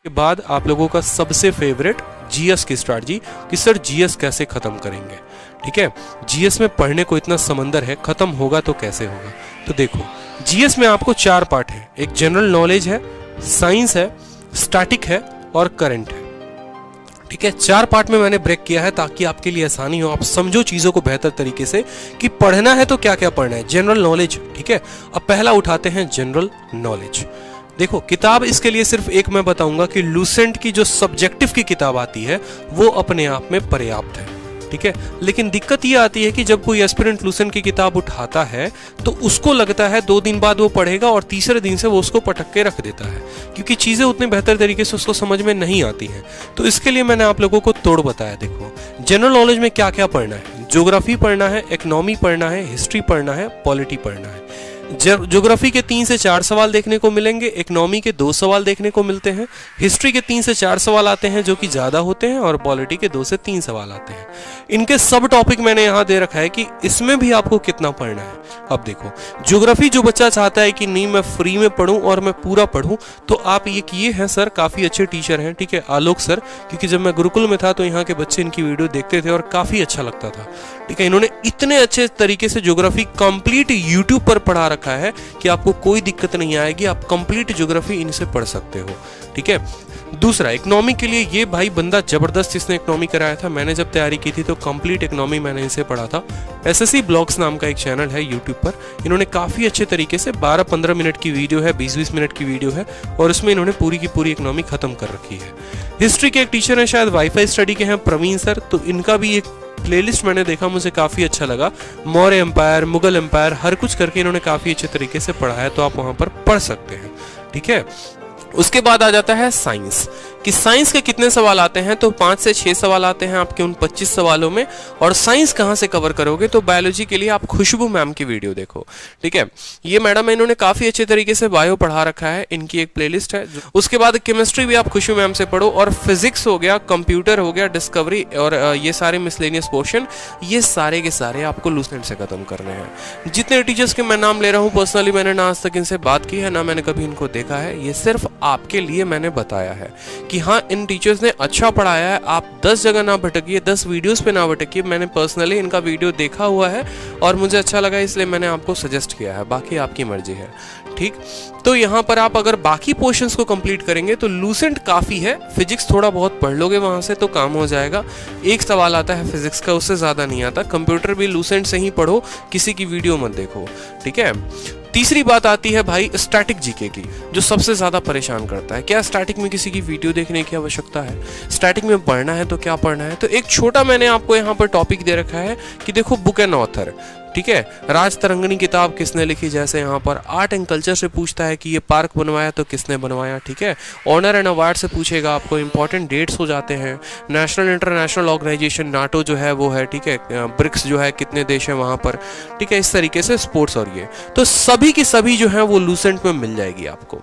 के बाद आप लोगों का सबसे फेवरेट जीएस की स्ट्रैटेजी कि सर जीएस कैसे खत्म करेंगे। ठीक है, जीएस में पढ़ने को इतना समंदर है, खत्म होगा तो कैसे होगा। तो देखो, जीएस में आपको 4 पार्ट है, एक जनरल नॉलेज है, साइंस है, स्टैटिक है और करंट है। ठीक है, 4 पार्ट में मैंने ब्रेक किया है ताकि आपके लिए आसानी हो, आप समझो चीजों को बेहतर तरीके से कि पढ़ना है तो क्या क्या पढ़ना है। जनरल नॉलेज, ठीक है, अब पहला उठाते हैं जनरल नॉलेज। देखो, किताब इसके लिए सिर्फ एक मैं बताऊंगा कि लूसेंट की जो सब्जेक्टिव की किताब आती है वो अपने आप में पर्याप्त है। ठीक है, लेकिन दिक्कत ये आती है कि जब कोई एस्पिरेंट लूसेंट की किताब उठाता है तो उसको लगता है 2 दिन बाद वो पढ़ेगा और तीसरे दिन से वो उसको पटक के रख देता है, क्योंकि चीजें उतने बेहतर तरीके से उसको समझ में नहीं आती हैं। तो इसके लिए मैंने आप लोगों को तोड़ बताया। देखो, जनरल नॉलेज में क्या क्या पढ़ना है, ज्योग्राफी पढ़ना है, इकोनॉमी पढ़ना है, हिस्ट्री पढ़ना है, पॉलिटी पढ़ना है। ज्योग्राफी के 3 से 4 सवाल देखने को मिलेंगे, इकोनॉमी के 2 सवाल देखने को मिलते हैं, हिस्ट्री के 3 से 4 सवाल आते हैं जो कि ज्यादा होते हैं, और पॉलिटी के 2 से 3 सवाल आते हैं। इनके सब टॉपिक मैंने यहां दे रखा है कि इसमें भी आपको कितना पढ़ना है। अब देखो, ज्योग्राफी जो बच्चा चाहता है कि नहीं मैं फ्री में पढ़ूं और मैं पूरा पढ़ूं, तो आप ये किए हैं सर, काफी अच्छे टीचर हैं, ठीक है, आलोक सर, क्योंकि जब मैं गुरुकुल में था तो यहाँ के बच्चे इनकी वीडियो देखते थे और काफी अच्छा लगता था। ठीक है, इन्होंने इतने अच्छे तरीके से ज्योग्राफी कंप्लीट यूट्यूब पर पढ़ा रखा है कि आपको कोई दिक्कत नहीं आएगी, आप कंप्लीट ज्योग्राफी इनसे पढ़ सकते हो। ठीक है, दूसरा इकोनॉमी के लिए ये भाई बंदा जबरदस्त, इसने इकोनॉमी कराया था। मैंने जब तैयारी की थी तो कंप्लीट इकोनॉमी मैंने इनसे पढ़ा था। एसएससी ब्लॉग्स नाम का एक चैनल है यूट्यूब पर, इन्होंने काफी अच्छे तरीके से 12-15 मिनट की वीडियो है, 20-20 मिनट की वीडियो है, और उसमें इन्होंने पूरी की पूरी इकोनॉमी खत्म कर रखी है। हिस्ट्री के एक टीचर है, शायद वाईफाई स्टडी के हैं, प्रवीण सर, तो इनका भी एक प्लेलिस्ट मैंने देखा, मुझे काफी अच्छा लगा। मौर्य एम्पायर, मुगल एम्पायर, हर कुछ करके इन्होंने काफी अच्छे तरीके से पढ़ा है, तो आप वहां पर पढ़ सकते हैं। ठीक है, उसके बाद आ जाता है साइंस, कि साइंस के कितने सवाल आते हैं, तो 5 से 6 सवाल आते हैं आपके उन 25 सवालों में। और साइंस कहां से कवर करोगे, तो बायोलॉजी के लिए आप खुशबू मैम की वीडियो देखो। ठीक है, ये मैडम है, इन्होंने काफी अच्छे तरीके से बायो पढ़ा रखा है, इनकी एक प्लेलिस्ट है। उसके बाद केमिस्ट्री भी आप खुशबू मैम से पढ़ो, और फिजिक्स हो गया, कंप्यूटर हो गया, डिस्कवरी और ये सारे मिसलेनियस पोर्शन, ये सारे के सारे आपको लूसेंट से खत्म करने हैं। जितने टीचर्स के मैं नाम ले रहा हूँ, पर्सनली मैंने ना आज तक इनसे बात की है, ना मैंने कभी इनको देखा है, ये सिर्फ आपके लिए मैंने बताया है कि हाँ, इन टीचर्स ने अच्छा पढ़ाया है। आप 10 जगह ना भटकिए, 10 वीडियोस पे ना भटकिए। मैंने पर्सनली इनका वीडियो देखा हुआ है और मुझे अच्छा लगा, इसलिए मैंने आपको सजेस्ट किया है, बाकी आपकी मर्जी है। ठीक, तो यहाँ पर आप अगर बाकी पोर्शंस को कंप्लीट करेंगे तो लूसेंट काफी है। फिजिक्स थोड़ा बहुत पढ़ लोगे वहां से तो काम हो जाएगा। एक सवाल आता है फिजिक्स का, उससे ज्यादा नहीं आता। कंप्यूटर भी लूसेंट से ही पढ़ो, किसी की वीडियो मत देखो। ठीक है, तीसरी बात आती है भाई स्टैटिक जीके की, जो सबसे ज्यादा परेशान करता है। क्या स्टैटिक में किसी की वीडियो देखने की आवश्यकता है? स्टैटिक में पढ़ना है तो क्या पढ़ना है? तो एक छोटा मैंने आपको यहाँ पर टॉपिक दे रखा है कि देखो, बुक एंड ऑथर। ठीक है, राज तरंगनी किताब किसने लिखी, जैसे यहाँ पर आर्ट एंड कल्चर से पूछता है कि ये पार्क बनवाया तो किसने बनवाया। ठीक है, ऑनर एंड अवार्ड से पूछेगा आपको, इंपॉर्टेंट डेट्स हो जाते हैं, नेशनल इंटरनेशनल ऑर्गेनाइजेशन नाटो जो है वो है, ठीक है, ब्रिक्स जो है कितने देश है वहां पर। ठीक है, इस तरीके से स्पोर्ट्स, और ये तो सभी की सभी जो है वो लूसेंट में मिल जाएगी आपको।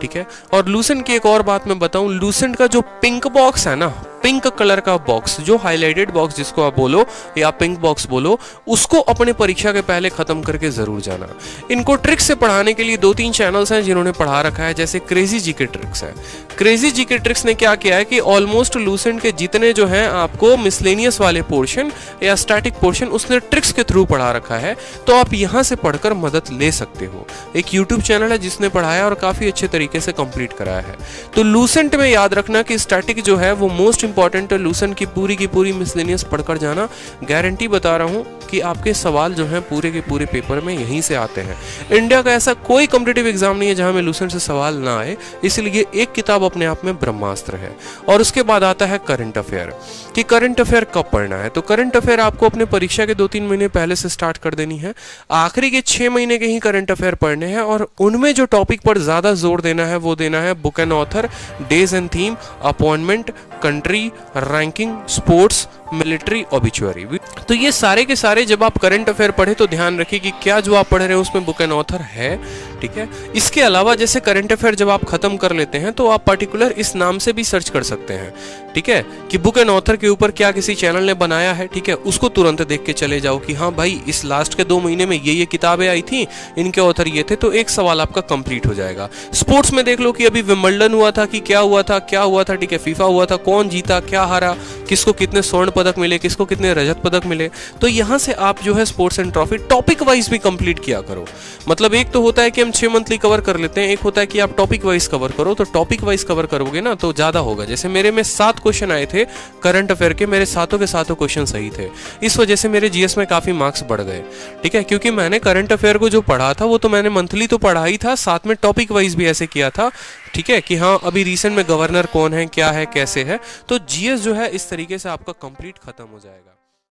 ठीक है, और लूसेंट की एक और बात मैं बताऊं, लूसेंट का जो पिंक बॉक्स है ना, पिंक कलर का बॉक्स, जो हाईलाइटेड बॉक्स जिसको आप बोलो या पिंक बॉक्स बोलो, उसको अपने परीक्षा के पहले खत्म करके जरूर जाना। इनको ट्रिक्स से पढ़ाने के लिए 2-3 चैनल्स हैं जिन्होंने पढ़ा रखा है, जैसे क्रेजी जीके ट्रिक्स है। क्रेजी जीके ट्रिक्स ने क्या किया है कि ऑलमोस्ट लूसेंट के जितने जो हैं आपको मिसलेनियस वाले पोर्शन या स्टैटिक पोर्शन, उसने ट्रिक्स के थ्रू पढ़ा रखा है, तो आप यहां से पढ़कर मदद ले सकते हो। एक यूट्यूब चैनल है जिसने पढ़ाया और काफी अच्छे तरीके से कंप्लीट कराया है। तो लूसेंट में याद रखना कि स्टैटिक जो है वो मोस्ट इंपॉर्टेंट है। लूसेंट की पूरी मिसलेनियस पढ़कर जाना, गारंटी बता रहा हूं कि आपके सवाल जो हैं पूरे के पूरे पेपर में यहीं से आते हैं। इंडिया का ऐसा कोई कॉम्पिटिटिव एग्जाम नहीं है जहां में लूसेंट से सवाल ना आए, इसलिए एक किताब अपने आप में ब्रह्मास्त्र है। और उसके बाद आता है करंट अफेयर, कि करंट अफेयर कब पढ़ना है। तो करंट अफेयर आपको अपने परीक्षा के 2-3 महीने पहले से स्टार्ट कर देनी है। आखिरी के 6 महीने के ही करंट अफेयर पढ़ने हैं, और उनमें जो टॉपिक पर ज्यादा जोर देना है वो देना है book and author, days and theme, appointment, country, ranking, sports, military obituary. तो ये सारे के सारे जब आप करंट अफेयर पढ़े तो ध्यान रखिए कि क्या जो आप पढ़ रहे हैं उसमें बुक एंड ऑथर है, ठीक है। इसके अलावा जैसे करंट अफेयर जब आप खत्म कर लेते हैं तो आप पर्टिकुलर इस नाम से भी सर्च कर सकते हैं, ठीक है, कि बुक एंड ऑथर के ऊपर क्या किसी चैनल ने बनाया है, ठीक है, उसको तुरंत देख के चले जाओ कि हाँ भाई इस लास्ट के 2 महीने में ये किताबें आई थी, इनके ऑथर ये थे, तो एक सवाल आपका कंप्लीट हो जाएगा। स्पोर्ट्स में देख लो कि अभी विंबलडन हुआ था कि क्या हुआ था, ठीक है, फीफा हुआ था, कौन जीता, क्या हारा, किसको कितने स्वर्ण पदक मिले, किसको कितने रजत पदक मिले। तो यहाँ से आप जो है sports and trophy topic wise भी कंप्लीट किया करो। मतलब एक तो होता है कि हम 6 मंथली कवर कर लेते हैं, एक होता है कि आप टॉपिक वाइज कवर करो। तो टॉपिक वाइज कवर करोगे ना तो ज्यादा होगा। जैसे मेरे में 7 क्वेश्चन आए थे करंट अफेयर के, मेरे सातों के सातों क्वेश्चन सही थे, इस वजह से मेरे जीएस में काफी मार्क्स बढ़ गए, ठीक है, क्योंकि मैंने करंट अफेयर को जो पढ़ा था वो तो मैंने मंथली तो पढ़ा ही था, साथ में टॉपिक वाइज भी ऐसे किया था, ठीक है, कि हाँ अभी रिसेंट में गवर्नर कौन है, क्या है, कैसे है। तो जीएस जो है इस तरीके से आपका कंप्लीट खत्म हो जाएगा।